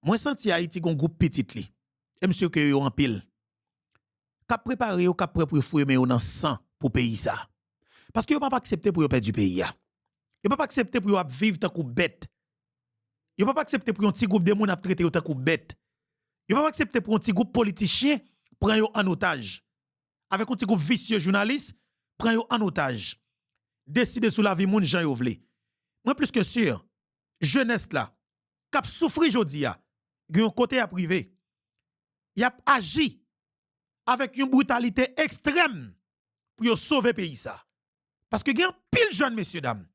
Moi senti Haïti gon groupe petit li. Et monsieur que yo en pile. K'ap préparé yo k'ap prêt pour fouiller mais yo dans sang pour pays ça. Parce que yo pas accepter pour yo perdre du pays ya. Yo pas accepter pour yo vivre tant kou bête. Yo pas accepter pour un petit groupe de moun ap traiter yo tant kou bête. Yo pas accepter pour un petit groupe politicien prend yo en otage. Avec un petit groupe vicieux journaliste prend yo en otage. Décider sous la vie moun Jean yo vle. Moi plus que sûr, jeunesse là, k'ap souffri jodi a, yon côté à privé. Y a agi avec une brutalité extrême pour yo sauver pays ça. Parce que gen pile jeune messieurs dames,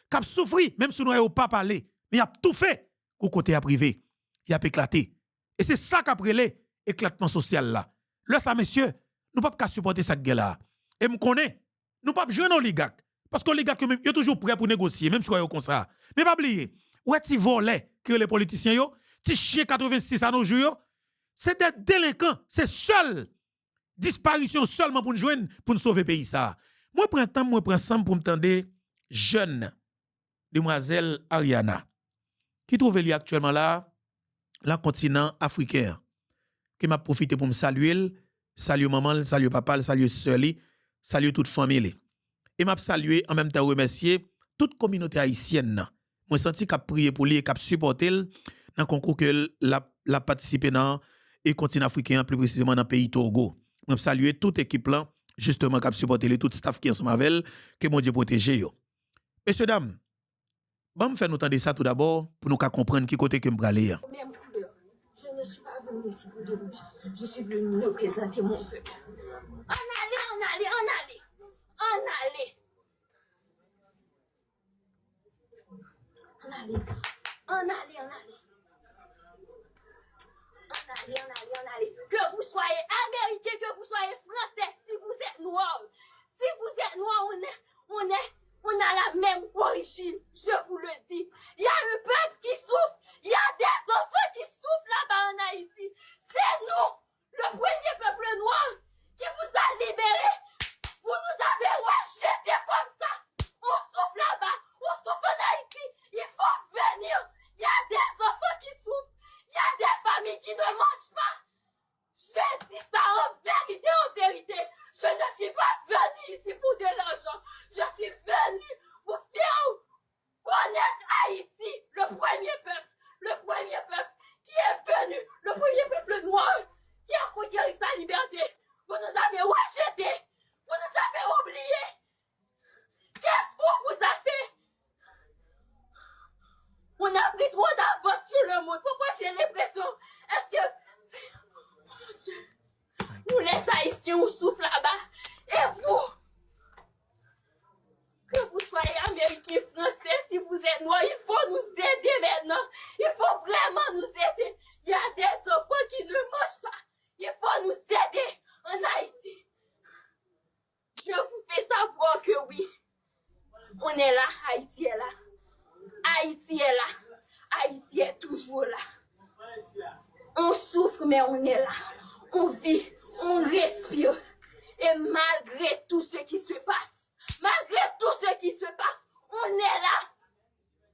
k'ap souffri même si nous n'avons pas parlé, mais y a tout fait au côté à privé. Y a éclaté. Et c'est ça qu'a prélé éclatement social là. Là ça messieurs, nous pas supporter cette guerre là. Et me connaît, nous pas jouer oligarque parce que l'oligarque même yo toujours prêt pour négocier même si yo comme ça. Mais pas oublier, ouais ti volé que les politiciens yo, ti chien 86 à nos jours, c'est des délinquants, c'est seul disparition seulement pour nous joindre pour nous sauver pays ça. Moi prends temps, moi prends sang pour me tendre jeune demoiselle Ariana qui trouve li actuellement là dans le continent africain qui m'a profité pour me saluer, saluer maman, saluer papa, saluer sœur li, saluer toute famille. Et m'a saluer en même temps remercier toute communauté haïtienne. Moi senti qu'a prier pour lui et qu'a supporter dans concours que la participer dans et continent africain plus précisément dans le pays Togo. Moi saluer toute équipe là justement qu'a supporter tout staff qui ensemble avec que mon Dieu protège yo. Messieurs dames, bon me faire nous entendre ça tout d'abord pour nous comprendre qui côté que me aller. Je ne suis pas venu ici pour déranger. Je suis venu représenter mon peuple. En allez, en allez, en allez. En allez. En allez. En allez, en allez. En allez, en allez, en allez. Que vous soyez américain, que vous soyez français, si vous êtes noir. Si vous êtes noir, on a la même origine, je vous le dis. Il y a un peuple qui souffre, il y a des enfants qui souffrent là-bas en Haïti. C'est nous, le premier peuple noir, qui vous a libérés. Vous nous avez rejetés comme ça. On souffre là-bas, on souffre en Haïti. Il faut venir. Il y a des enfants qui souffrent, il y a des familles qui ne mangent pas. Je dis ça en vérité, en vérité. Je ne suis pas venu ici pour de l'argent. Je suis venu pour faire connaître Haïti, le premier peuple qui est venu, le premier peuple noir qui a conquis sa liberté. Vous nous avez rejetés, vous nous avez oubliés. Qu'est-ce qu'on vous a fait? On a pris trop d'avance sur le monde. Pourquoi j'ai l'impression? Est-ce que... Oh Dieu. Nous les Haïtiens, on souffle là-bas. Et vous, que vous soyez américain, français, si vous êtes noir, il faut nous aider maintenant. Il faut vraiment nous aider. Il y a des enfants qui ne mangent pas. Il faut nous aider en Haïti. Je vous fais savoir que oui, on est là, Haïti est là. Haïti est là. Haïti est toujours là. On souffre, mais on est là. On vit, on respire. Et malgré tout ce qui se passe, on est là.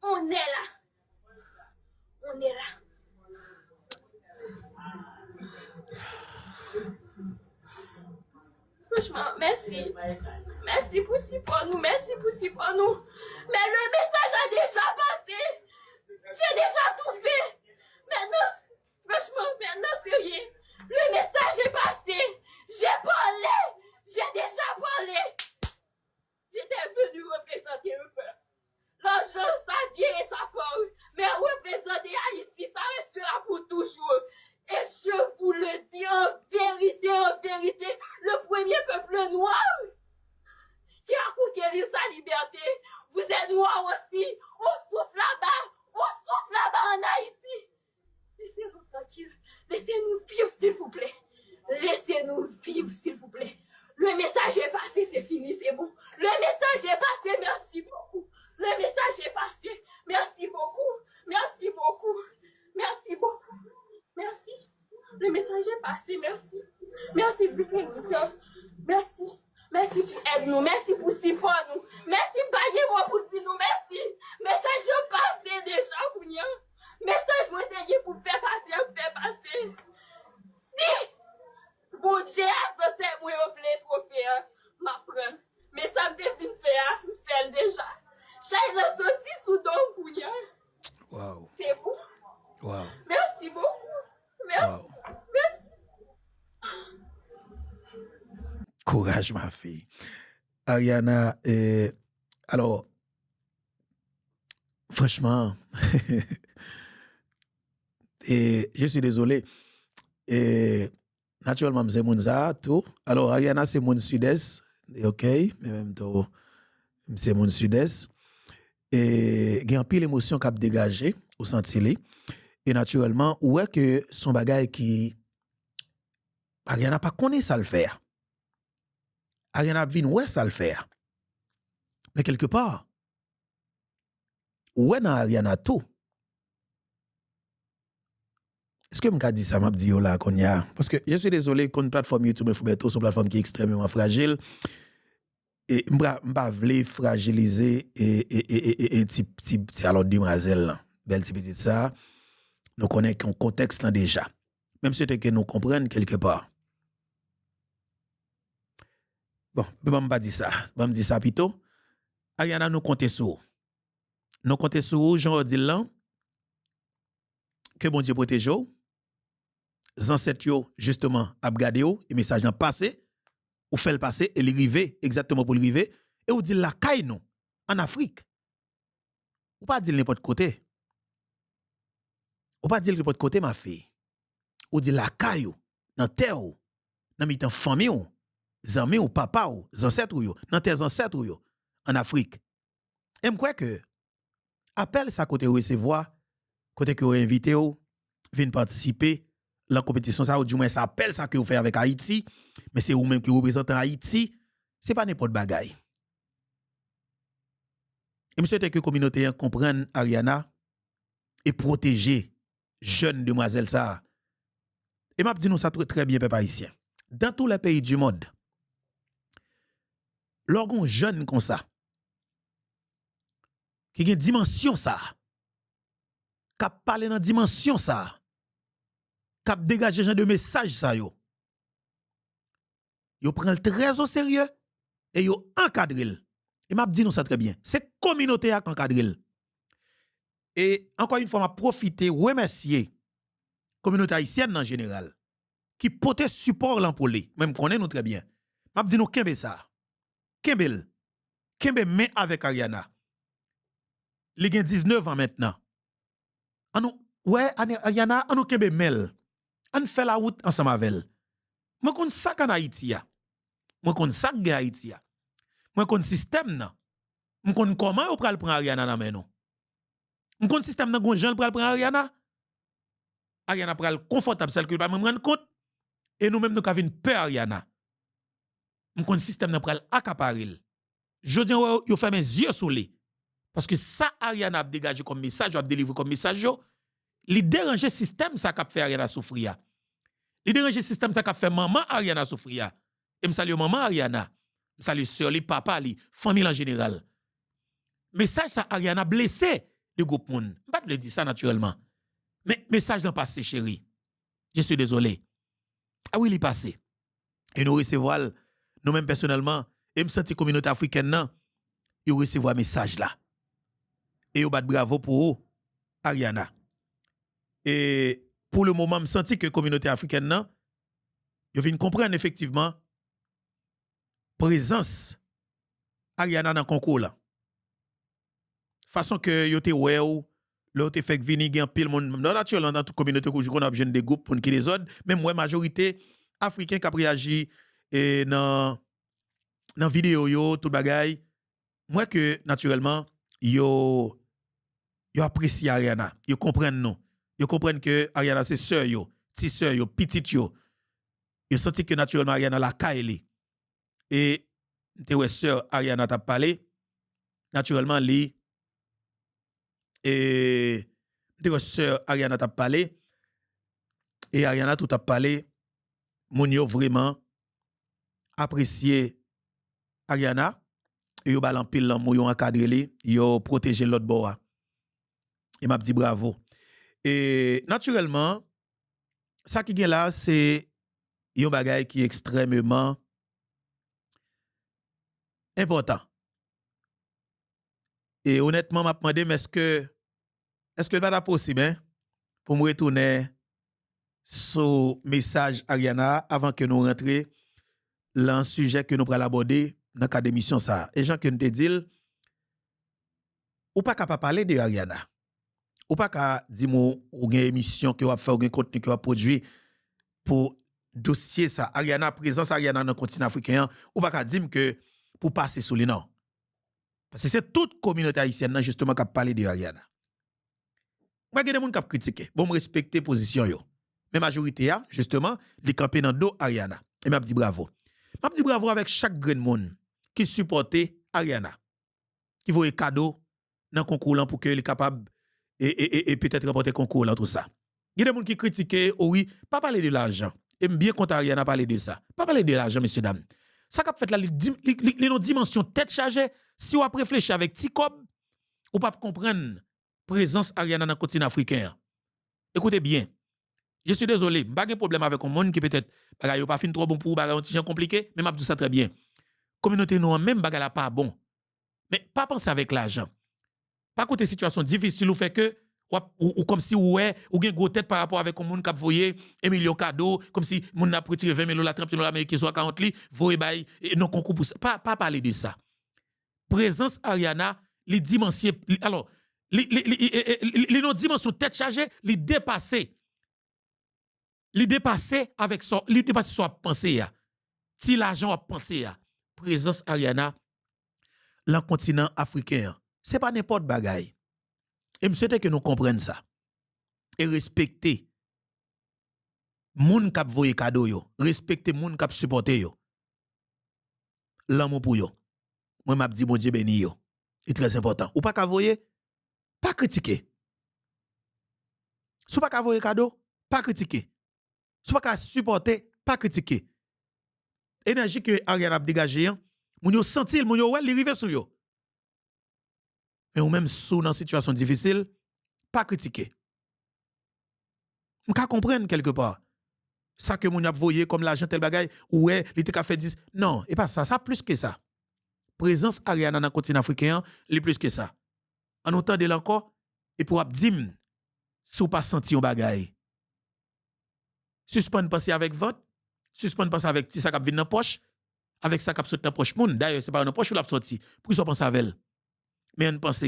On est là. On est là. Franchement, merci. Merci pour si pour nous. Merci pour si pour nous. Mais le message a déjà passé. J'ai déjà tout fait. Maintenant, franchement, maintenant c'est rien. Le message est passé. J'ai parlé. J'ai déjà parlé. J'étais venu représenter un peuple. L'argent, ça vient et ça part. Mais représenter Haïti, ça restera pour toujours. Et je vous le dis en vérité, le premier peuple noir qui a conquis sa liberté, vous êtes noirs aussi. On souffle là-bas en Haïti. Laissez-nous tranquilles. Laissez-nous vivre, s'il vous plaît. Laissez-nous vivre, s'il vous plaît. Le message est passé, c'est fini, c'est bon. Le message est passé, merci beaucoup. Le message est passé, merci beaucoup. Merci beaucoup. Merci beaucoup. Merci. Le message est passé, merci. Merci pour du cœur. Merci. Merci pour aider-nous. Merci pour supporter nous. Merci pour pour dire nous merci. Message est passé déjà, Kounia. Message moi pour faire passer. vous. Wow. Merci beaucoup. Merci. Wow. Merci. Courage, ma fille. Ariana, alors, franchement, je suis désolé. Naturellement, c'est Mounza, tout. Alors, Ariana, c'est mon sud-est. OK, mais même temps, c'est mon sud-est. Et il y a un pile d'émotions qui a dégagé au senti. Et naturellement, ouais que son bagage qui Ariana pas connaît ça le faire. Ariana vin ouais ça le faire. Mais quelque part, ouais dans Ariana tout. Est-ce que je dit ça m'a dit là qu'on y a parce que je suis désolé qu'on plateforme YouTube Fubeto son plateforme qui est extrêmement fragile et m'pa vle fragiliser et type alors demoiselle là belle petite ça nous connaissons un contexte là déjà même si c'était que nous comprenions quelque part. Bon, je ne vais pas dire ça. Je vais dire ça plutôt. Ariana, nous comptons sur. Nous comptons sur Jean dit là, que bon Dieu protège vous. Ancêtres yo justement a gardé vous et message nan passé, ou fait le passer et l'arriver exactement pour l'arriver et ou dit la caille nous en Afrique. Ou pas dire n'importe côté. Ou pas dire n'importe côté ma fille. Ou dit la caille dans terre ou dans mitan famille ou zami ou papa ou ancêtres yo dans tes ancêtres yo en Afrique. Et me crois que appel ça côté recevoir côté que vous invité ou venir participer la compétition ça ou du moins ça appelle ça que vous faites avec Haïti mais c'est vous même qui représentez Haïti c'est pas n'importe bagaille. Et monsieur que communauté comprenne Ariana et protéger jeune demoiselle ça. Et m'a dit nous ça très bien peuple haïtien. Dans tous les pays du monde lorsqu'on jeune comme ça qui a une dimension ça cap parler dans dimension ça cap dégager genre de message ça yo prend le très au sérieux et yo encadré et m'a dit nous ça très bien c'est communauté qui encadré et encore une fois m'a profiter remercier communauté haïtienne en général qui porte support là pour lui même connaît nous très bien m'a dit nous kembe ça kembe main avec Ariana li gen 19 ans maintenant anou ouais Ariana anou kembe mel an fait la route ensemble avec elle moi kon ça en Haïti ya moi kon ça gen Haïti ya moi kon système nan moi kon comment ou pral prendre Ariana nan men nou moi kon système nan gon Jean pral prendre Ariana pral confortable celle que pas même rendre compte et nous même nous ka vinn peur Ariana moi kon système nan pral accaparer je dis yo fait mes yeux sur lui parce que ça Ariana a dégagé comme message a délivré comme message li déranger système ça qu'a fait Ariana souffrir. Li déranger système ça qu'a fait maman Ariana souffrir. Et me salue maman Ariana, me salue sœur li, papa li, famille en général. Message ça Ariana blessé le groupe moun. Pas le dire ça naturellement. Mais message n'a passé chérie. Je suis désolé. Ah oui, il est passé. Et nous recevons nous même personnellement et me senti communauté africaine nan, yo recevoir message là. Et yo bat bravo pour vous, Ariana. Et pour le moment, je sens que la communauté africaine, nan, yo vient comprendre effectivement présence Ariana dans le concours là. Façon que yo te ouais ou là te fait venir gen pile monde naturellement dans toute communauté qu'on a besoin des groupes pour qui les autres même moi majorité africain qui a réagi et dans vidéo yo tout bagay moi que naturellement yo apprécie Ariana, yo comprennent non. Yo comprennent que Ariana c'est sœur yo, ti sœur yo, petite yo. Yo senti que naturellement Ariana la kaele. Et te ouais sœur Ariana t'a parlé naturellement li et te ouais sœur Ariana t'a parlé et Ariana tout a parlé moun yo vraiment apprécié Ariana et yo balan pile lan moun yo encadré li, yo protéger l'autre bord. Et m'a dit bravo. Et naturellement, ça qui est là, c'est un bagage qui est extrêmement important. Et honnêtement, m'a demandé, mais est-ce que est-ce que c'est possible hein, pour me retourner sur message Ariana avant que nous rentrions dans un sujet que nous allons aborder dans le cadre d'émission ça. Et Jean que nous te dit, ou pas capable parler de Ariana. Ou pas capable dire ou une émission que vous fait ou un contenu que vous produit pour dossier ça Ariana présence Ariana dans le continent africain ou pas capable dire que pour passer sous les non. Parce que c'est toute communauté haïtienne justement qui parle de Ariana. Moi il y a des gens qui critiquent, bon me respecter position yo. Mais majorité a justement les camper dans dos Ariana. Et m'a dit bravo. M'a dit bravo avec chaque grand monde qui supportait Ariana. Qui voyait cadeau dans concours là pour que il est capable et peut-être remporter concours là tout ça. Il y a des gens qui critiquent oh oui, pas parler de l'argent. Et bien content Ariana parler de ça. Pas parler de l'argent messieurs dames. Ça qu'a fait là les dimensions tête chargée si on réfléchir avec Ticob ou pas comprendre présence Ariana dans le continent africain. Écoutez bien. Je suis désolé, pas de problème avec un monde qui peut-être bagaille pas fin trop bon pour bagaille un petit compliqué, mais m'a dit ça très bien. Communauté nous même bagaille là pas bon. Mais pas penser avec l'argent. Pas côté situation difficile ou fait que ou comme si ouais ou gen gros tête par rapport avec un monde qui voyé un million cadeau comme si monde n'a retiré 20 000 $, 30 000 américains soit 40 li, voyé bay non concours pour ça. Pas parler de ça. Présence Ariana, les dimensions alors les non dimensions tête chargée, les dépasser. Li dépasser avec son li dépasser son pensée ya. Si l'argent a pensé ya. Présence Ariana dans le continent africain. C'est pas n'importe bagaille. Et me souhaite que nous comprenions ça. Et respecter moun k'ap voye cadeau yo, respecter moun k'ap supporter yo. L'amour pour yo. Moi m'a dit bon Dieu béni yo. C'est très important. Ou pas ka voye, pas critiquer. Sou pas ka voye cadeau, pas critiquer. Sou pas ka supporter, pas critiquer. Énergie que Ariana a dégagé, moun yo senti, moun yo ouais, li rive sou yo. Mais ou même sous dans situation difficile, pas critiquer. On peut comprendre quelque part. Ça que moun a voyé comme l'argent tel bagay, ouais, li te ka fait 10. Non, et pas ça, ça plus que ça. Présence Ariana dans le continent africain, li plus que ça. En autant de l'encore, et pour abdim, si ou pas senti un bagay. Suspend penser avec vote, suspend penser avec ti ça k'ap vinn dans poche, avec ça k'ap sorti dans poche moun. D'ailleurs, c'est pas dans poche ou l'a sorti. Pour ça penser avec elle. Mais on pense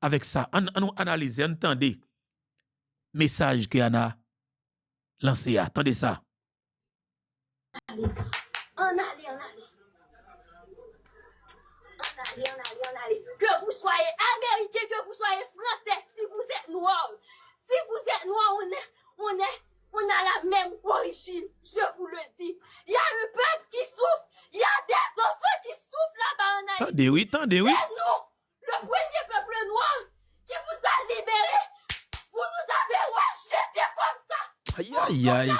avec ça, on analyse, on entendez message que Anna lancé. Attendez ça. On allait. Que vous soyez américain, que vous soyez français, si vous êtes noir, on a la même origine, je vous le dis. Il y a un peuple qui souffre, il y a des enfants qui souffrent là-bas en Haïti. Attendez, oui. Et nous, le premier peuple noir qui vous a libéré, vous nous avez rejeté comme ça. Aïe.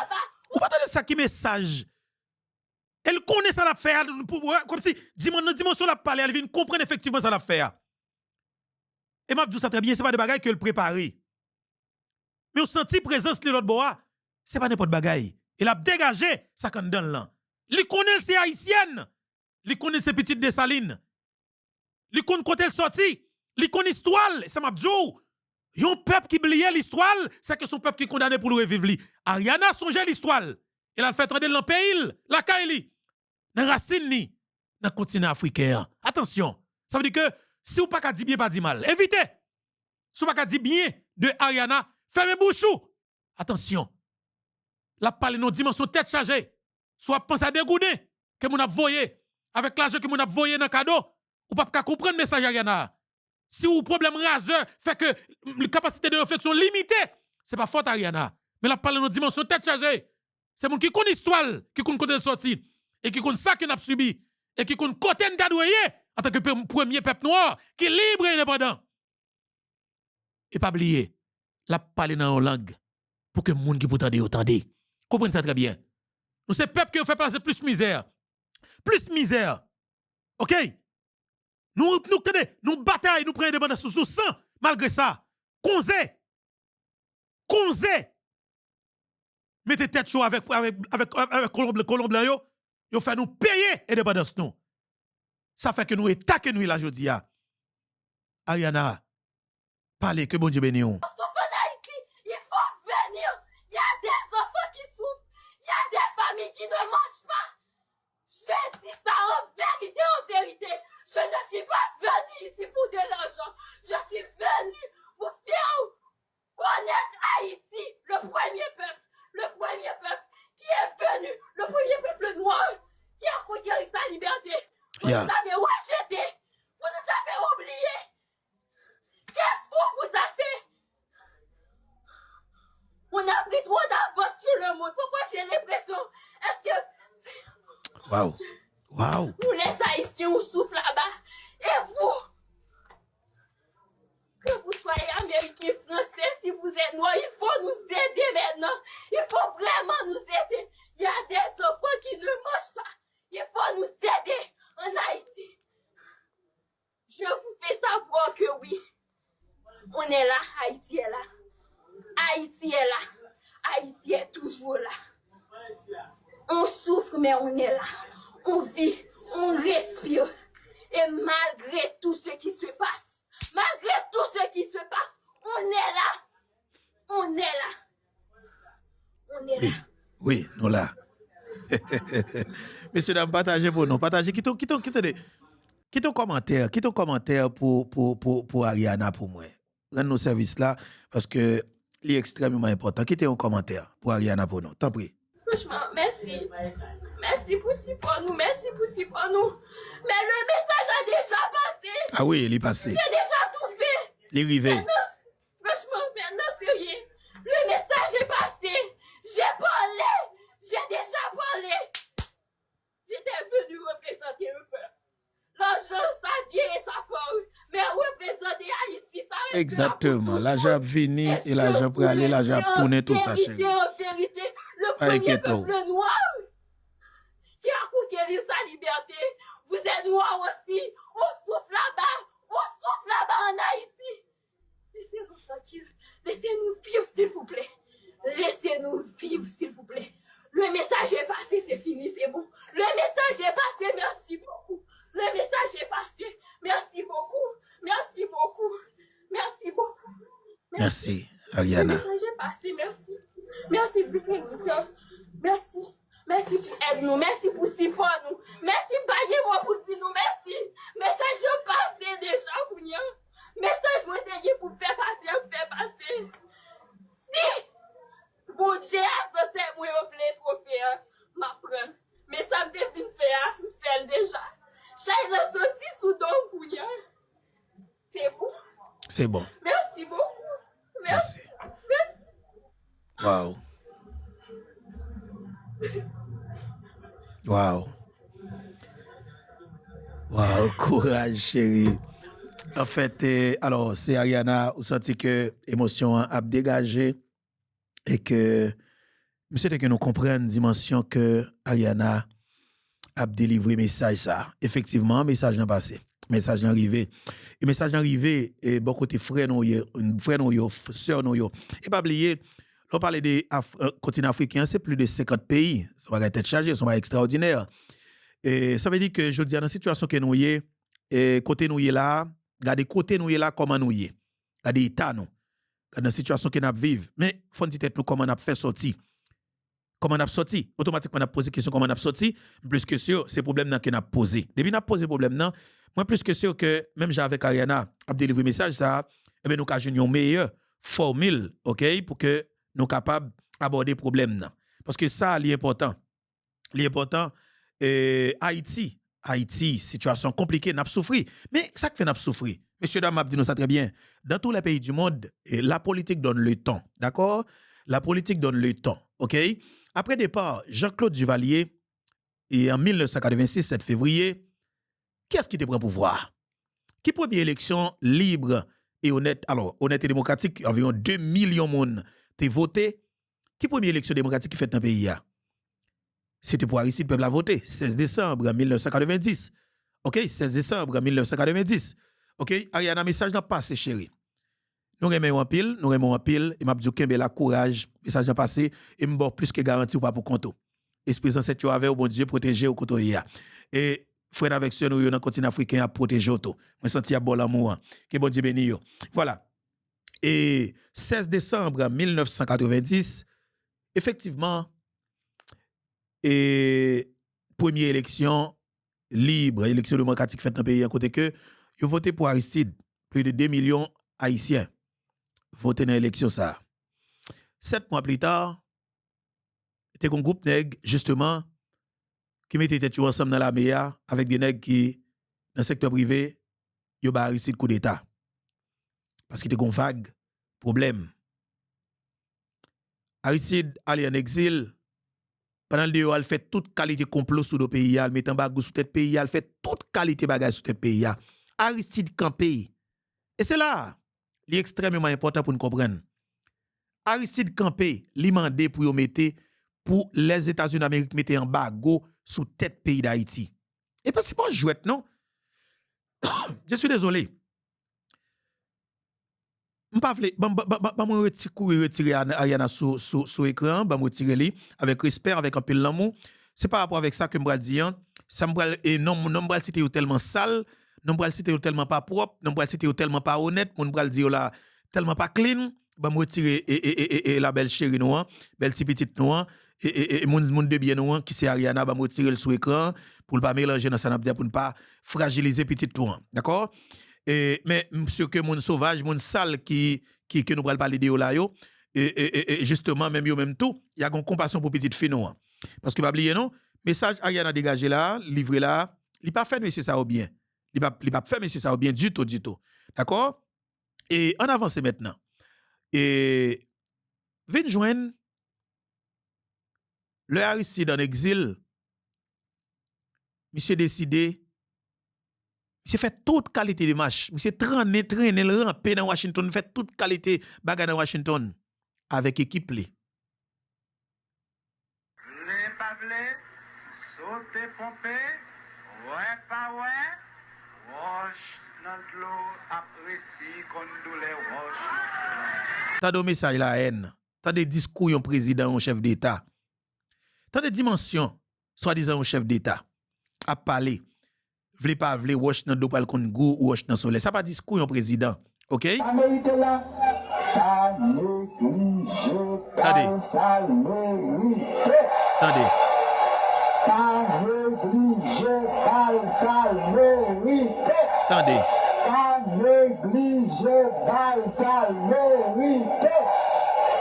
Ou pas attendez ça qui message. Elle connaît ça l'affaire comme si dimension la parler, elle vient comprendre effectivement ça l'affaire. Et m'a dit ça très bien, c'est pas des bagailles qu'elle prépare. Mais on senti présence de l'autre bois, c'est pas n'importe bagaille. Elle a dégagé ça qu'on donne là. Elle connaît ces haïtiennes. Elle connaît ces petites Dessalines. Elle connaît quand elle sorti. Elle connaît l'histoire, ça m'a dit. Yon peuple qui oubliait l'histoire, c'est que son peuple qui est condamné pour le revivre. Ariana songeait l'histoire. Elle a fait entrer dans le pays, la Kaili, dans la racine, dans le continent africain. Attention, ça veut dire que si vous ne pas dire bien, pas dire mal, évitez. Si vous ne pas dire bien de Ariana, fermez bouchou. Attention, la parole de dimension tête chargée. Soit pensez à dégoûter que vous avez voyé, avec l'argent que vous avez voyé dans le cadeau, vous ne pouvez pas comprendre le message Ariana. Si vous problème raseur fait que la capacité de réflexion limitée, ce n'est pas faute Ariana. Mais la parole de dimension tête chargée. C'est mon qui connaît l'histoire, qui connaît côté sorti, et qui connaît ça qu'on a subi, et qui connaît côté d'adoué en tant que premier peuple noir, qui est libre et indépendant. Et pas oublier, la parler dans une langue, pour que les gens qui peut entendre. Comprenez ça très bien. Nous, c'est peuple qui fait passer plus misère. Plus misère. OK? Nous bataille, nous prenons indépendance sous sang, malgré ça. Konze. Mettez tête chaud avec Colombe Blanc, yo fait nous payer indépendance nous. Ça fait que nous attaquons nous la jodia. Ariana, Parlez, que bon Dieu bénisse. Souffre en Haïti, il faut venir. Il y a des enfants qui souffrent. Il y a des familles qui ne mangent pas. Je dis ça en vérité, en vérité. Je ne suis pas venu ici pour de l'argent. Je suis venu pour faire connaître Haïti, le premier peuple qui est venu, le premier peuple noir qui a conquéri sa liberté. Vous nous avez rejeté, vous nous avez oubliés. Qu'est-ce qu'on vous a fait? On a pris trop d'avance sur le monde. Pourquoi j'ai l'impression? Est-ce que... Waouh. Waouh. Nous les Haïtiens, on souffle là-bas. Et vous, que vous soyez américain, français, si vous êtes noir, il faut nous aider maintenant. Il faut vraiment nous aider. Il y a des enfants qui ne mangent pas. Il faut nous aider en Haïti. Je vous fais savoir que oui, on est là, Haïti est là. Haïti est là. Haïti est toujours là. On souffre, mais on est là. On vit, on respire. Et malgré tout ce qui se passe, on est là. On est là. On est là. Oui, nous là. Messieurs, dames, partagez pour nous. Partagez. Quittons commentaire pour Ariana pour moi. Rendre nos services là parce que c'est extrêmement important. Quittez un commentaire pour Ariana pour nous. T'en prie. Franchement, merci. Merci pour nous. Merci pour nous. Mais le message a déjà passé. Ah oui, il est passé. J'ai déjà tout fait. Il est arrivé. Franchement, maintenant, c'est rien. Le message est passé. J'ai parlé. J'ai déjà parlé. J'étais venu représenter un peuple. L'argent, ça vient et ça part. Mais représenter Haïti, ça reste. Exactement. L'argent venu et l'argent pour aller, l'argent tourner tout ça, chérie. En vérité, le premier peuple noir qui a conquéri sa liberté, vous êtes noirs aussi. On souffle là-bas en Haïti. Laissez-nous tranquilles. Laissez-nous vivre, s'il vous plaît. Laissez-nous vivre, s'il vous plaît. Le message est passé, c'est fini, c'est bon. Le message est passé, merci beaucoup. Le message est passé, merci beaucoup. Merci beaucoup. Merci beaucoup. Merci, Ariana. Le message est passé, merci. Merci du cœur. Merci. Merci pour aider nous. Merci pour support nous. Merci pour pour dire nous. Merci. Message est passé déjà pour nous. Message moi pour faire passer. Si bon Dieu a censé moi offrir trophée, m'apprendre. Mais ça me devine faire déjà. J'ai la sorti sous don pour nous. C'est bon. C'est bon. Merci beaucoup. Merci. Wow. Wow. Wow, courage, chérie. En fait, alors, c'est Ariana, vous sentez que l'émotion a dégagé et que, monsieur, que nous comprenions dimension que Ariana a délivré message ça. Effectivement, message n'a passé. Message n'a arrivé. Et message n'a arrivé, et bon côté frère, sœur, et pas oublier, on parle des continents africains, c'est plus de 50 pays. Ça va être chargé, ça va être extraordinaire. Et ça veut dire que je dis dans la situation que nous y et côté nous y là, regardez côté nous y là comment nous y. Regardez état nous. Dans la situation que nous vivons. Mais faut dire tête nous comment on a fait sortir. Comment on a sorti? Automatiquement on a posé question comment on a sorti, plus que sûr, c'est problème que nous a posé. Depuis nous a posé problème là, moi plus que sûr que même j'avec Ariana a délivré message ça, eh bien nous avons une meilleure formule, OK, pour que nous capables d'aborder le problème là. Parce que ça l'important. L'important Haïti, situation compliquée, n'a pas souffert. Mais ça fait n'a pas souffert. Monsieur Dame dit nous ça très bien. Dans tous les pays du monde, la politique donne le temps, d'accord? La politique donne le temps, OK? Après départ, Jean-Claude Duvalier et en 1986 7 février, qui est-ce qui te prend pouvoir? Qui première élection libre et honnête, alors honnête et démocratique, environ 2 millions de monde t'es voté. Qui première élection démocratique qui fait dans le pays? C'était pour Aristide Peuple a voté, 16 décembre 1990. OK, 16 décembre 1990. OK, Ariana, message n'a passé, chérie. Nous remettons en pile, et m'a dit que la courage, message n'a passé, et m'bord plus que garanti ou pas pour compte. Esprit sans cette avec au bon Dieu, protéger au côté. Et frère avec ceux nous dans continent africain à protéger auto. Moi senti à bon l'amour. Que bon Dieu bénisse. Voilà. Et 16 décembre 1990, effectivement, et première élection libre, élection démocratique faite dans le pays, à côté que, ils ont voté pour Aristide. Plus de 2 millions haïtiens voté dans l'élection ça. 7 mois plus tard, c'était un groupe nègre, justement, qui mettait tête ensemble dans la MEA avec des nègres qui, dans le secteur privé, ils ont Aristide coup d'État. Parce qu'il était un vague problème. Aristide allait en exil. Pendant le deux, elle fait toute qualité complot sous le pays, elle met en bagage sous tête pays, elle fait toute qualité bagage sous tête pays. Aristide campé. Et c'est là, l'extrêmement important pour nous comprendre. Aristide campé, li mandé pour mettre pour les États-Unis d'Amérique mettre en bago sous tête pays d'Haïti. Et pas si pas jouette non. Je suis désolé. M'pa vle, retirer Ayana sur écran, me retirer li avec respect, avec un peu l'amour. C'est par rapport avec ça que m'bral dire, ça m'bral et non m'bral citer tellement sale, non m'bral citer tellement pas propre, non m'bral citer tellement pas honnête, m'bral dire là tellement pas clean, me retirer et la belle chérie noire, belle petite noire et mon de bien noir qui c'est Ariana, me retirer le sous écran pour ne pas mélanger dans ça pour ne pas fragiliser petite noire. D'accord? Mais monsieur que mon sauvage, mon sale qui nous va parler de là yo et justement même yo même tout, il y a une compassion pour petite fille non. Parce que pas oublier non, message Ariana dégagé là, livré là, il pas fait monsieur ça au bien. Il pas fait monsieur ça au bien du tout. D'accord? Et on avance maintenant. Et vinn joindre le Aristide en exil. Monsieur décidé Monsieur fait toute qualité de match. Monsieur traîner, ramper dans Washington, fait toute qualité bagarre dans Washington avec équipe li. Les pavlés, sauter pomper, ouais pas ouais, wash dans l'eau, apprécie qu'on doule wash. T'as des messages la haine. T'as des discours un président, un chef d'État. T'as des dimensions, soi-disant un chef d'État, à parler. Vle pas vle wash nan do pal kon go ou wash nan soleil. Ça pas discours un président. OK? Attendez.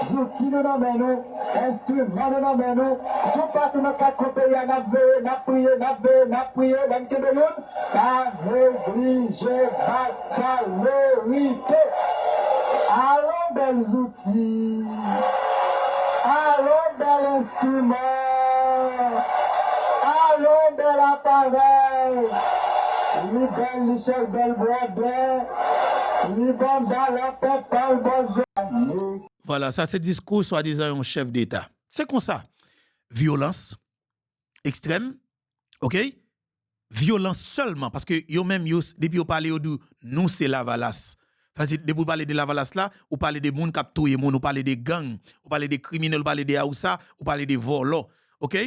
Zouti nous nommons, instruments nous nommons, tout partout dans quatre pays, n'a prié, même que de l'autre, pas négliger, sa vérité. Allons, belles outils, allons, bel instrument, allons, bel appareil, les belles lichelles, belles brodettes, les bonnes balles, pas le besoin. Voilà, ça c'est discours soi-disant un chef d'État. C'est comme ça. Violence extrême, OK? Violence seulement, parce que yo même, depuis vous parlez de nous, c'est la valasse. Parce que depuis vous parlez de la valasse là, vous parlez de moun kap touye moun, vous parlez de gangs, vous parlez de criminels, vous parlez de Aoussa, vous parlez de volants, OK?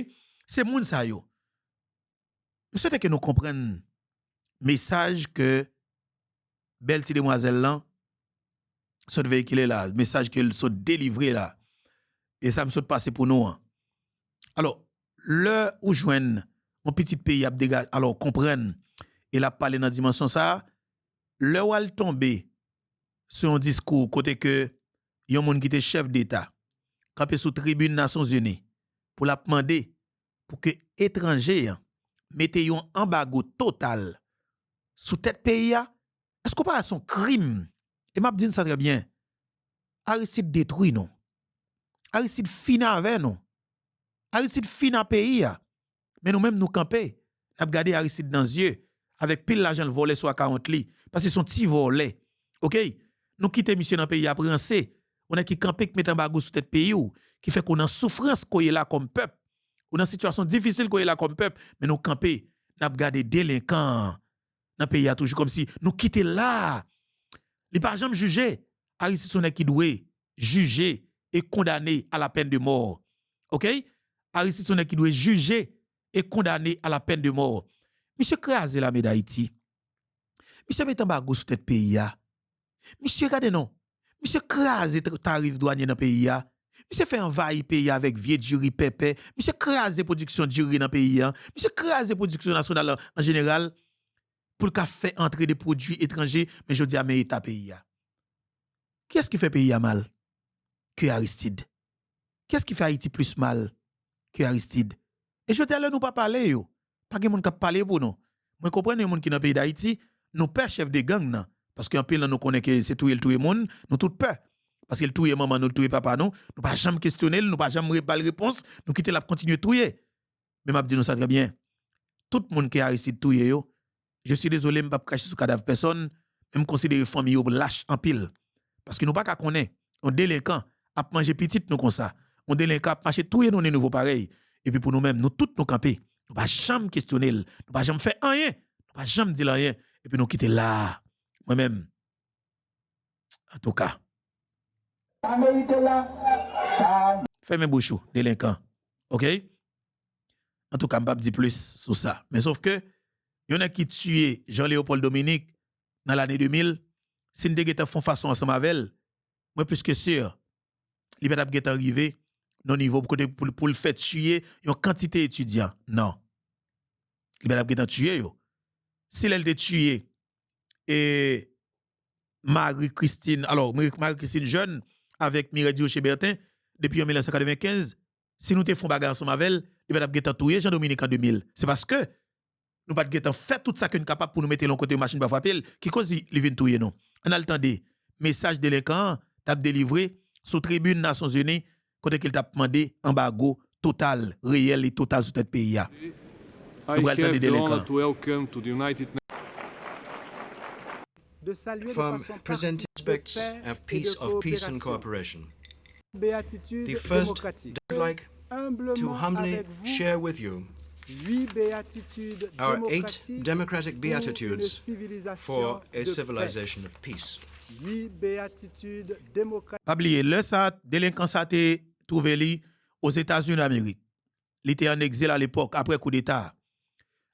C'est moun ça yo. Je souhaite que nous comprenions le message que belle petite demoiselle là, sont véhiculé là, le message qu'elle sont délivré là. Et ça me saute passer pour nous. Alors, le où joignent un petit pays à dégage, alors comprenne et la parler dans la dimension ça, le où elle tomber sur un discours côté que yon moun qui était chef d'État, campé sous tribune Nations Unies pour la demander pour que étrangers mettez un embargo total sous tête pays. Est-ce qu'on parle à son crime? Et m'a dit ça très bien. Aristide détruit non. Aristide fina avec non. Aristide fina pays. Mais nous-mêmes nous camper. N'a regardé Aristide dans les yeux avec pile l'argent volé sur 40 li parce que son petit volé. OK? Nous quitter monsieur dans pays à français. On a qui camper qui met un bagou sur tête pays ou qui fait qu'on a souffrance qu'on est là comme peuple. On a une situation difficile qu'on est là comme peuple, mais nous camper, n'a regardé délinquants dans pays à toujours comme si nous quitter là. Il pas jamais jugé. Aristide son qui doit juger et condamner à la peine de mort. OK? Aristide son qui doit juger et condamner à la peine de mort. Monsieur crase la médaille d'Haïti. Monsieur met en bago sous tête pays. Monsieur regardez non. Monsieur crase tarif douanier dans le pays. Monsieur fait envahir le pays avec vieux jury pépé. Monsieur crase production de jury dans le pays. Monsieur crase production nationale en général pour le faire entrer des produits étrangers. Mais je dis à mes États pays. Qui est-ce qui fait pays mal? Que Aristide. Qui est-ce qui fait Haïti plus mal que Aristide? Et je dis à nous pas parler yo. Pas de monde qui parler pour nous. Moi comprends les gens qui dans le pays d'Haïti, nous peur chef de gang nan. Parce qu'un pile nous connaît que c'est tout le monde, nous tout peur. Parce qu'il touye maman, nous touye papa nous pas jamais questionner, nous pas jamais pas réponse, nous quitter la continuer touyer. Mais m'a dit nous ça très bien. Tout le monde qui a Aristide touye yo, je suis désolé, m'pas cracher sur cadavre personne, même considérer famille yo lâche en pile. Parce que nous pas qu'à connaître, on délinquant a manger petite nous comme ça. On délinquant a marcher touyer nous nouveau pareil. Et puis pour nous-mêmes, nous tous nous camper. Nous pas jamais questionner, nous pas jamais faire rien, nous pas jamais dire rien et puis nous quitter là. Moi-même. En tout cas. Fermez bouchou, délinquant. OK? En tout cas, je ne vais pas dire plus sur ça. Mais sauf que, il y en a qui tué Jean-Léopold Dominique dans l'année 2000. Si nous avons fait façon ensemble avec elle, moi plus que sûr, il va arriver non niveau pour le faire tuer une quantité d'étudiants. Non. Il va tuer. Si elle a tué et Marie-Christine, alors Marie-Christine jeune avec Mireille Chebertin depuis 1995, si nous te font bagarre ensemble avec elle, il va être tué Jean-Dominique en 2000. C'est parce que nous pas de fait tout ça que nous capable pour nous mettre l'on côté machine pour frapper qui cause il vient tuer nous. On a le temps des messages délinquants t'a délivré sous tribune Nations Unies côté qu'il t'a demandé embargo total réel et total sur notre pays. Nous allons le temps des délinquants. From present aspects of peace and cooperation. The first, I'd like to humbly share with you our 8 democratic beatitudes for a civilization of peace. Pas oublier, le ça, délinquant ça été trouvé aux États-Unis d'Amérique. Il était en exil à l'époque, après coup d'État.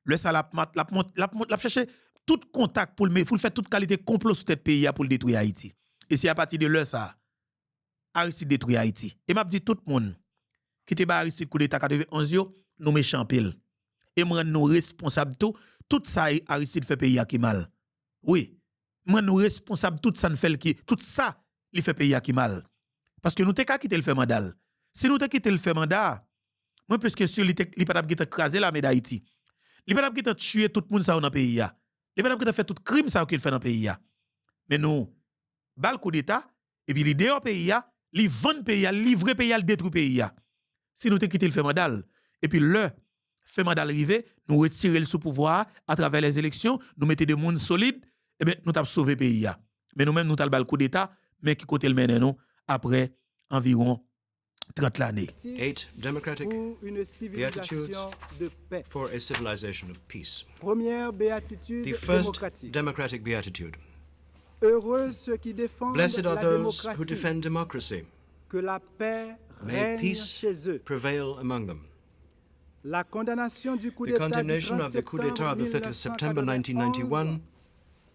Le ça, la cherché tout contact pour faire toute qualité complot sur ce pays pour le détruire Haïti. Et c'est à partir de là, ça, Aristide détruit Haïti. Et m'a dit tout le monde qui était Aristide coup d'État 91, nous méchants pile. Et moi, nous responsables tout ça, Aristide fait pays qui mal. Oui, moi, nous responsables tout ça, tout ça, il fait pays qui mal. Parce que nous t'es qu'à quitter le fait mandat. Si nous t'es quitté le fait mandat, moi, plus que sûr, il pas écraser la médaille d'Haïti. Il pas tuer tout le monde ça dans le pays. Il pas fait tout crime ça qu'il fait dans le pays. Mais nous, bal coup d'État, et puis l'idée au pays, li vend pays, livrer pays, détruire pays. Si nous t'es quitté le fait mandat, et puis le fait mandat arrivé, nous retirer le sous-pouvoir à travers les élections, nous mettons des monde solides, et bien nous t'avons sauvé le pays. Mais nous-mêmes, nous t'avons le coup d'État, mais qui côté le mène nous, après environ 30 l'année. 8 democratic beatitudes for a civilization of peace. Première béatitude The first démocratique. democratic beatitude. Heureux ceux qui défendent Blessed are la those who démocratie, defend democracy. que la paix May règne peace chez eux. prevail among them. La condamnation du coup The d'État du condemnation 30 of the coup d'État of the 30th September 1991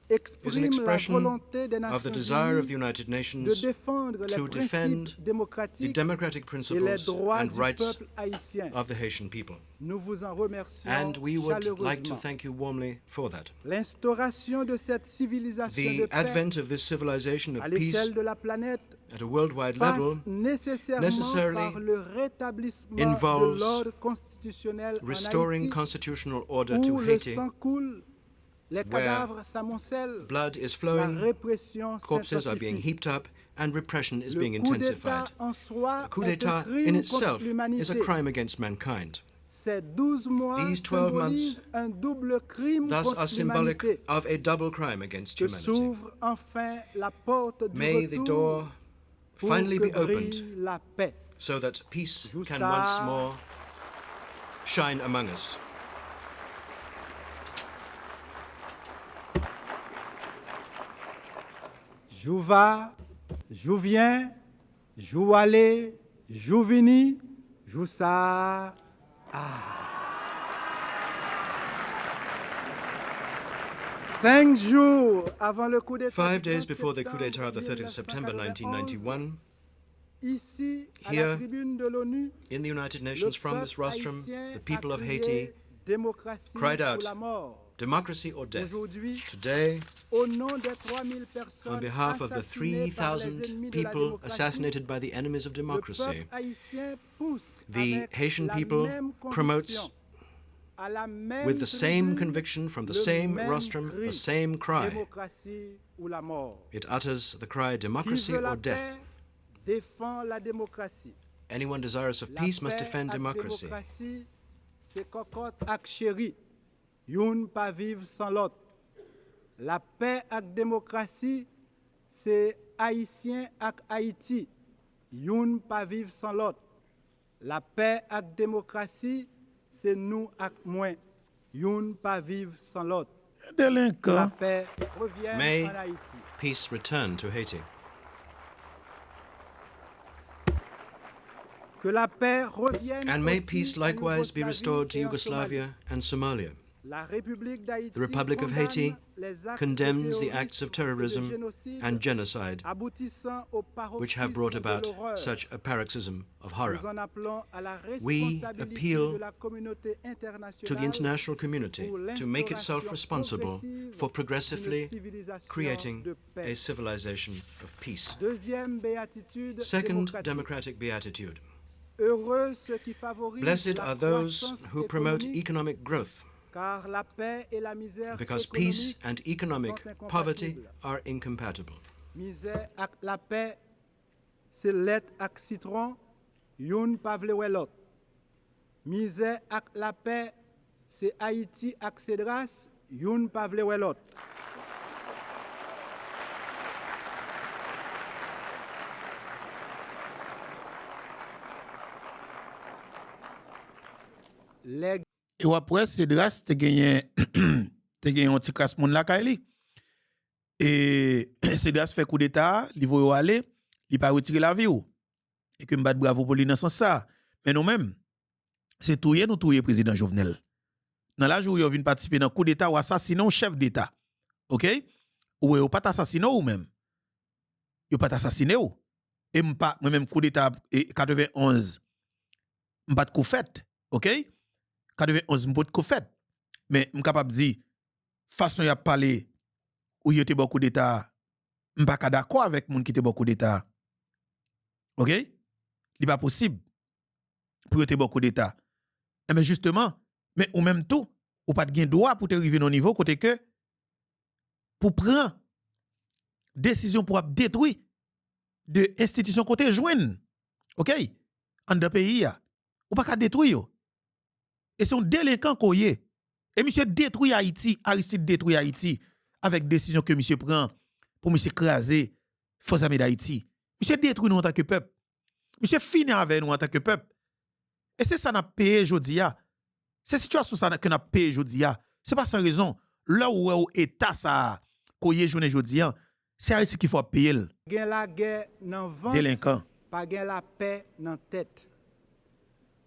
is an exprime la expression volonté des of the Nations desire of the Unies United de Nations défendre les to defend principes the démocratiques democratic et les principles droits and du rights peuple haïtien. of the Haitian people. Nous vous en remercions And we would like to chaleureusement. thank you warmly for that. L'instauration de cette civilisation The de paix advent of this civilization à of peace l'échelle de la planète at a worldwide passe level nécessairement necessarily par le rétablissement involves de l'ordre constitutionnel en restoring Haïti, constitutional order où to le Haiti, sang coule, les cadavres s'amoncellent, blood is la flowing, répression corpses are being s'intensifie. heaped up, and repression is Le being coup d'État intensified. en soi The coup est un d'État crime in contre itself is a l'humanité. crime against mankind. Ces 12 mois These 12 months symbolisent un double crime Thus contre are symbolic l'humanité. of a double crime against Que humanity. s'ouvre enfin la porte du May the retour door pour finally que be opened brille la paix. so that peace can Joussa. once more shine among us. Jou va, jou viens, jou aller, jou vini, jou ça. 5 jours avant le coup d'État. 5 days before the coup d'etat of the 30th of September 1991, Ici, à here la tribune de l'ONU, in the United le Nations from this peuple rostrum, haïtien the people a of crié Haiti démocratie cried ou out, la mort. democracy or death. Aujourd'hui, Today, au nom des 3000 personnes on behalf of the assassinées par les 3,000 ennemis de la people démocratie, assassinated by the enemies of le democracy, peuple haïtien pousse the avec Haitian la people même promotes conviction, à la même with the same tribune, conviction from the le same même rostrum, cri, the same cry. démocratie ou la mort. It utters the cry, Qui democracy veut la or death. paix défend la démocratie. Anyone desirous of La peace must paix defend ak democracy. démocratie, c'est cocotte ak chéri. Youn pas vivre sans l'autre. La paix ak démocratie, c'est haïtien ak Haïti. Youn pas vivre sans l'autre. La paix ak démocratie, c'est nous ak moi. Youn pas vivre sans l'autre. La Délinquant. paix revient May en Haïti. peace return to Haiti. Que la paix revienne And may aussi peace en likewise be Yougoslavie restored to et en Somalie. Yugoslavia and Somalia. La République d'Haïti The Republic of Haiti condamne les actes condemns de the acts of terrorism terrorisme et de génocide and genocide aboutissant au which have paroxysme brought de about l'horreur. such a paroxysm of Nous horror. en appelons à la We responsabilité appeal de la communauté To the internationale international community pour to make itself l'instauration responsible progressive for progressively d'une civilisation creating de paix. a civilization of peace. Deuxième béatitude Second démocratique. democratic beatitude. Heureux ceux qui favorisent Blessed la are those croissance who promote économique, economic growth, car la paix et la misère because peace économique and economic sont poverty incompatibles. are incompatible. Misère ak la paix, c'est lait ak citron, youn pa vle wè lot. Misère ak la paix, c'est Haïti ak cédras, youn pa vle wè lot. Les Et ou après, Cédras, te gagné un petit casse moun la kay li. Et Cédras fait coup d'état, li voyo aller, li pas retirer la vie ou. Et que m'bat bravo pour lui dans ce sens ça. Mais nous-mêmes, c'est touyer nous touyer président Jovenel. Dans la jour où vient participer dans coup d'état ou assassiner un chef d'état. OK? Ou pas assassiner ou même. Yo pas assassiner ou. Et m'pas moi-même coup d'état 91 m'pas de coup fait. OK? 91 m'pas de coup fait. Mais m'capable dire façon y a parlé ou y était beaucoup d'état m'pas ka d'accord avec moun qui était beaucoup d'état. OK? Il pas possible pour y beaucoup d'état. Mais justement, mais ou même tout, ou pas de gain droit pour te arriver au niveau côté que pour prendre décision pour détruire de institutions côté joindre. OK? En deux pays ou pas ka détruire yo. Et c'est un délinquant qu'on y est. Et monsieur détruit Haïti, Aristide détruit Haïti avec décision que monsieur prend pour monsieur craser forces armées d'Haïti. Monsieur détruit nous en tant que peuple. Monsieur finit avec nous en tant que peuple. Et c'est ça n'a payé jodi a. C'est situation ça que n'a payé jodi a. C'est pas sans raison. Là où état ça qu'on y journée jodi a, c'est Haïti qu'il faut payer. gen la guerre nan ventre, Délinquant. pas gen la paix nan tête.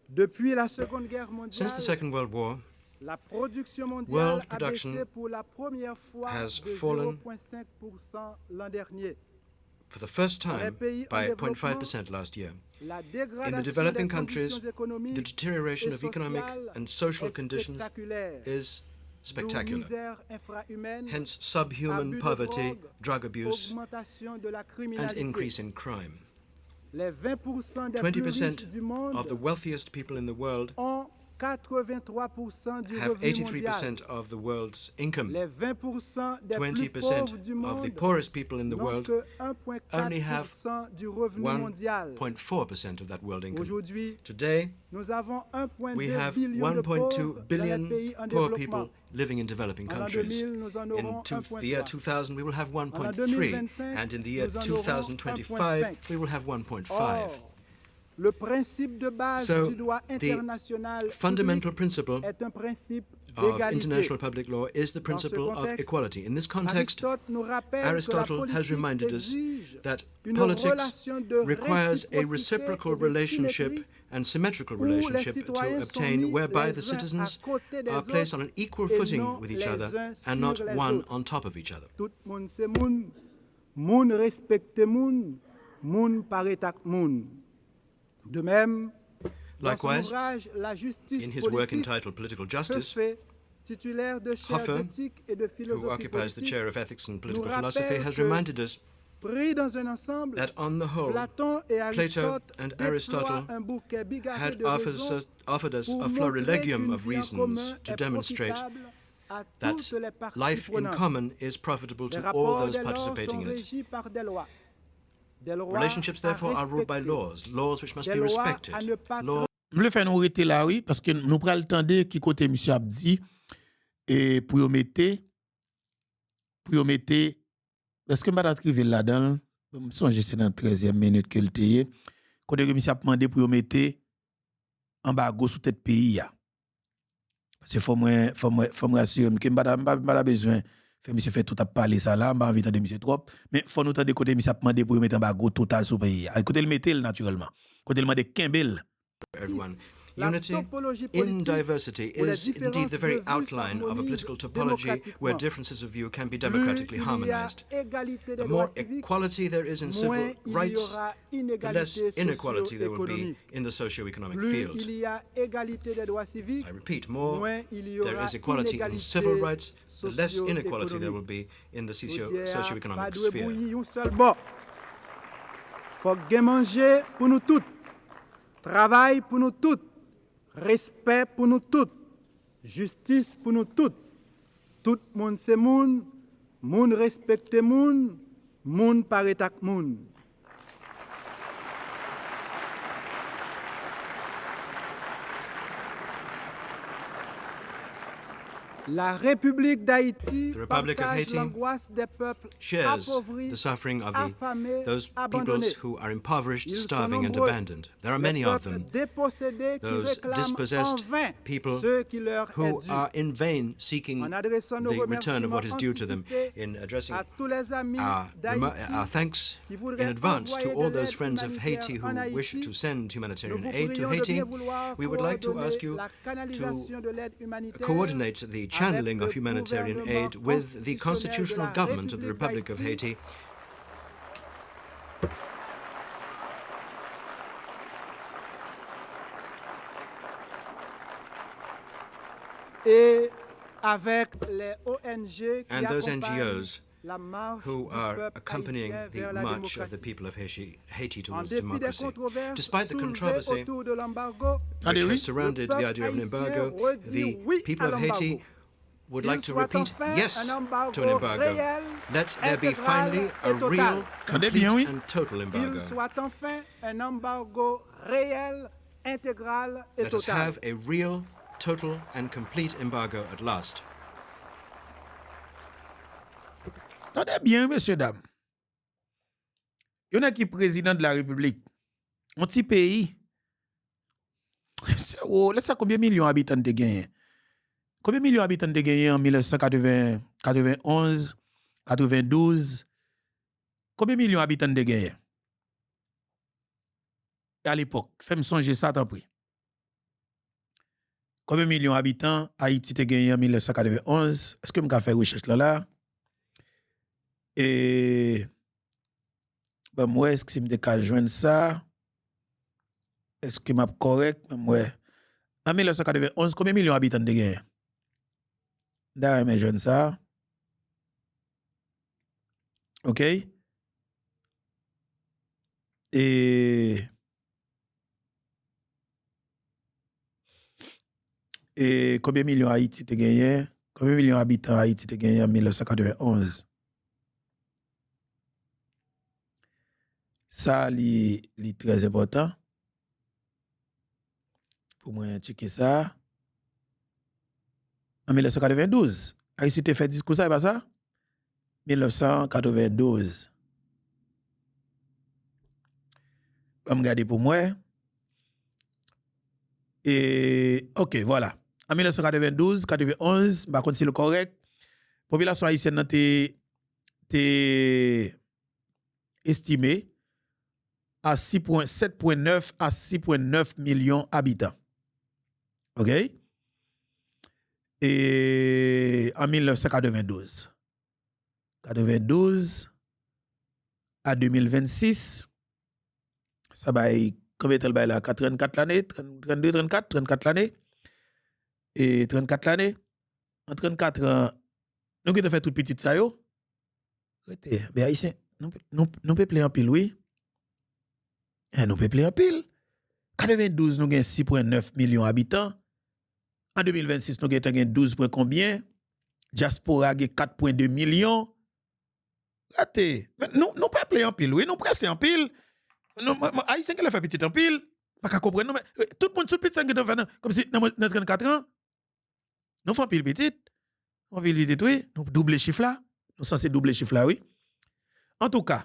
Depuis la Seconde Guerre mondiale, Since the Second World War, la production mondiale World a production baissé pour la première fois has de fallen 0,5% l'an dernier. for the first Dans les time pays en by développement, 0.5% last year. la In dégradation the developing des countries, conditions économiques the deterioration et of economic sociales and social est conditions spectaculaire. is D'où spectacular. misère infrahumaine, Hence, subhuman abus de poverty, drogue, drug abuse, augmentation de la and criminalité. increase in crime. Les 20% des plus 20% riches du monde of the wealthiest people in the world ont 83% du have revenu mondial. 83% of the world's income. Les 20% des plus 20% pauvres du of the monde poorest people in the n'ont world que only have 1,4% du revenu mondial. 1.4% of that world income. Aujourd'hui, Today, nous avons we 1,2 have billion de 1.2 pauvres dans billion les pays en poor développement. people living in developing En l'an countries. 2000, nous en In aurons the year 1,3. 2000, we will have En l'an 1.3, 2025, and in the year nous en aurons 2025, 1,5. we will have 1.5. Or, Le principe de base So, du droit the international fundamental public principle est un principe of d'égalité. international public law is the principle of contexte, equality. In this context, Aristote nous rappelle Aristotle que la has reminded us exige that une politics relation de requires a réciprocité reciprocal et de relationship symétrie and symmetrical où les relationship citoyens to sont obtain, mis whereby les the uns citizens à côté des are placed on autres an equal et footing non with each les other uns and sur not les one autres. on top of each other. Tout moun c'est moun, moun respecte moun, moun paraît ak moun. De même, dans son Likewise, ouvrage La justice in his work politique, entitled Political Justice, Hoffet, titulaire de chaire Hoffer, d'éthique et de who philosophie occupies the politique, chair of ethics and political nous philosophy, rappelle has que reminded us pris dans un ensemble, that on the whole, Platon et Aristote and déploient Aristotle un bouquet bigarré had de offered raisons offered us pour a montrer florilegium qu'une of vie en reasons commun to est demonstrate profitable à that toutes les parties life in prenantes. common is profitable Les to all rapports those dès lors participating sont in it. régis par des lois. Des lois Relationships, à therefore, are ruled by respecter. laws, laws which must Des be lois respected, à ne pas laws Je voulais faire nous arrêter là, oui, parce que nous prenons le temps de qui côté M. Abdi et pour y mettre, parce que je ne vais pas arriver là-dedans, je me songe que c'est dans la 13e minute que le teye, quand M. a demandé pour y mettre embargo sous tête pays. Parce que faut me rassurer que je n'ai pas besoin de monsieur fait tout à parler ça là, je n'ai pas envie de monsieur trop, mais faut nous entendre côté M. a demandé pour y mettre embargo total sur pays. Côté le mettre naturellement. Côté le demander Kimbel. everyone. La Unity topologie in politique diversity où les is indeed différences the very de vue outline of a political s'harmonisent topology where démocratiquement. differences of view can be Plus democratically il y a harmonized. égalité The des more droits civiques, equality there is in moins civil il y rights, aura the less inégalité inequality there will be socio-économique. in the socio-economic Plus field. il y a égalité des droits civiques, I repeat, more moins il y there aura is equality in civil inégalité rights, the less inequality there will socio-économique. be in the Pas socio-economic de sphere. bouillir un seul bord. Faut que manger pour nous toutes, travail pour nous toutes, respect pour nous toutes, justice pour nous toutes. Tout monde c'est moun, moun respecte moun, moun paraît ak moun. La République d'Haïti The Republic of partage Haiti l'angoisse des peuples shares appauvris, the suffering of affamés, those abandonnés. peoples who are impoverished, Ils sont starving, and nombreux. abandoned. There are Les many of peuples them. dépossédés qui Those réclament dispossessed en vain people ce qui leur est who dû. are in vain seeking En adressant nos the return of what is remerciements due to them. anticipés In addressing à tous les amis our d'Haïti thanks qui voudraient in advance to envoyer all de those l'aide friends of Haiti humanitaire en who wish Haïti, to send nous humanitarian vous aid to prions de Haiti. bien vouloir We would like to coordonner ask you la canalisation de l'aide humanitaire coordinate the channeling avec of le humanitarian gouvernement aid with the constitutional constitutionnel de la government of the République Republic of d'Haïti. Haiti. Et avec les ONG qui And those accompagnent NGOs la marche who du are peuple accompanying haïtien the vers la march of the démocratie. people of Haiti En towards dépit des democracy. controverses Despite the soulevées controversy autour de l'embargo, Allez, which oui. has surrounded Le the idea of an peuple embargo, haïtien redit the oui people à of Haiti l'embargo. would Qu'il like to soit repeat enfin yes un embargo to an embargo. réel, Let there be intégral finally a et total. real, Attendez complete bien, oui. and total Qu'il embargo. soit enfin un embargo réel, intégral et Let us total. have a real, total and complete embargo at last. Attendez bien, messieurs, dames. Il y en a qui président de la République. Un petit pays. Oh, là, ça combien de millions d'habitants de gagné? Combien de millions d'habitants de gagné en 1991, 92? Combien de millions d'habitants de gagné? À l'époque, fais-moi songer ça, t'en prie. Combien de millions d'habitants Haïti te gagné en 1991? Est-ce que je peux faire recherche là? Et ben moi, est-ce que si je peux joindre ça? Est-ce que je suis correct? Ouais. En 1991, combien de millions d'habitants de gagné? D'ailleurs, je joindre ça. OK? Et combien de millions Haïti te gagné? Combien de millions d'habitants Haïti te gagné en 1991? Ça, c'est très important. Pour moi, checker ça. En 1992, Haïti te fait discours, ça, et pas ça? 1992. Comme regarder pour moi, Et OK, voilà. En 1992, 91, par contre c'est le correct. Population haïtienne a été estimée à 7,9 à 6,9 millions d'habitants. OK? Et en 1992. 92 à 2026, ça va être combien de temps là? 34 l'année, 32, 34 l'année. Et 34 l'année. En 34 ans, nous avons fait tout petit ça yo. Mais haïtien, nous peut plaire en pile, oui. Nous peut plaire en pile. 92, nous avons 6,9 millions d'habitants. En 2026, nous avons 12 points combien? Diaspora a 4,2 millions. Raté. Nous peut plaire en pile, oui. Nous pressons en pile. Haïtien qui a fait petit en pile. Pas qu'à comprendre. Tout le monde sous petit comme si dans 34 ans. Nous faisons pile petit. Nous faisons pile petit, oui. Nous double chiffre là. Nous sommes censés doubler chiffre là, oui. En tout cas,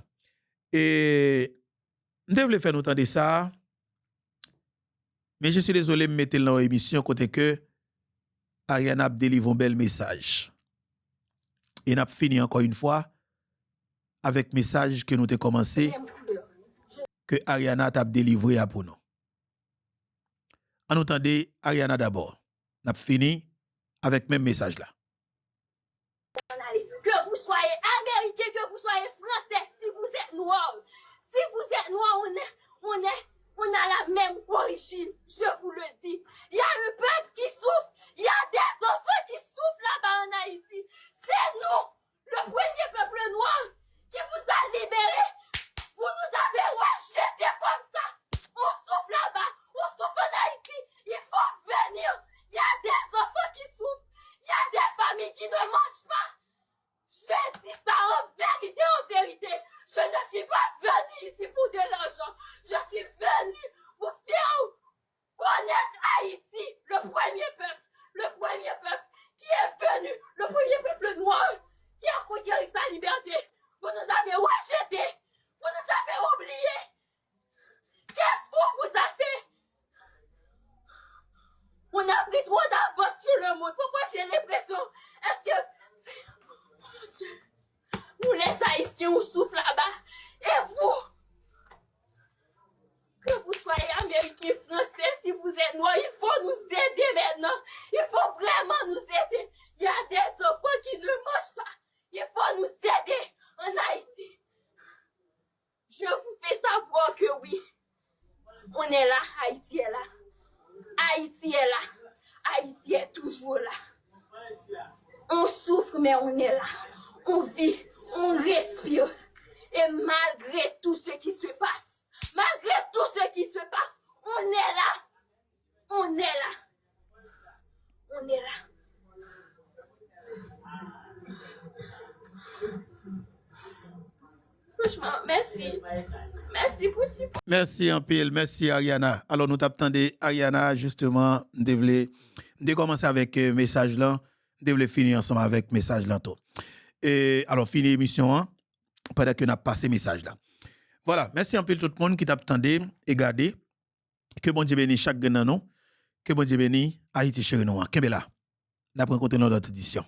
nous devons faire autant de ça. Mais je suis désolé de me mettre dans l'émission côté que Ariana a délivré un bel message. Et nous avons fini encore une fois avec le message que nous avons commencé, que Ariana a délivré pour nous. En entendant Ariana d'abord. Nous avons fini avec le même message là. Que vous soyez américain, que vous soyez français, si vous êtes noir, on a la même origine, je vous le dis. Il y a un peuple qui souffre, il y a des enfants qui souffrent là-bas en Haïti. C'est nous, le premier peuple noir, qui vous a libéré. Vous nous avez rejetés comme ça. On souffre là-bas, on souffre en Haïti. Il faut venir. Il y a des enfants qui souffrent, il y a des familles qui ne mangent pas. Je dis ça en vérité. Je ne suis pas venu ici pour de l'argent. Je suis venu pour faire connaître Haïti, le premier peuple qui est venu, le premier peuple noir qui a conquis sa liberté. Vous nous avez rejetés, vous nous avez oubliés. Qu'est-ce qu'on vous a fait? On a pris trop d'avance sur le monde. Pourquoi j'ai l'impression? Est-ce que... Mon Dieu. Nous les Haïtiens, on souffle là-bas. Et vous, que vous soyez américain, français, si vous êtes noir, il faut nous aider maintenant. Il faut vraiment nous aider. Il y a des enfants qui ne mangent pas. Il faut nous aider en Haïti. Je vous fais savoir que oui, on est là, Haïti est là. Haïti est là. Haïti est toujours là. On souffre, mais on est là. On vit, on respire. Et malgré tout ce qui se passe, on est là. On est là. On est là. Franchement, merci. Merci pour si. Merci en pile, merci Ariana. Alors nous t'attendons Ariana justement, de commencer avec message là, de finir ensemble avec message là tout. Et alors fini l'émission hein, pendant que nous avons passé message là. Voilà, merci en pile tout le monde qui t'attendait et gardez. Que bon Dieu bénisse chaque gagnant nous. Que bon Dieu bénisse Haïti chéri nous. Kembela. N'a pas rencontré dans notre édition.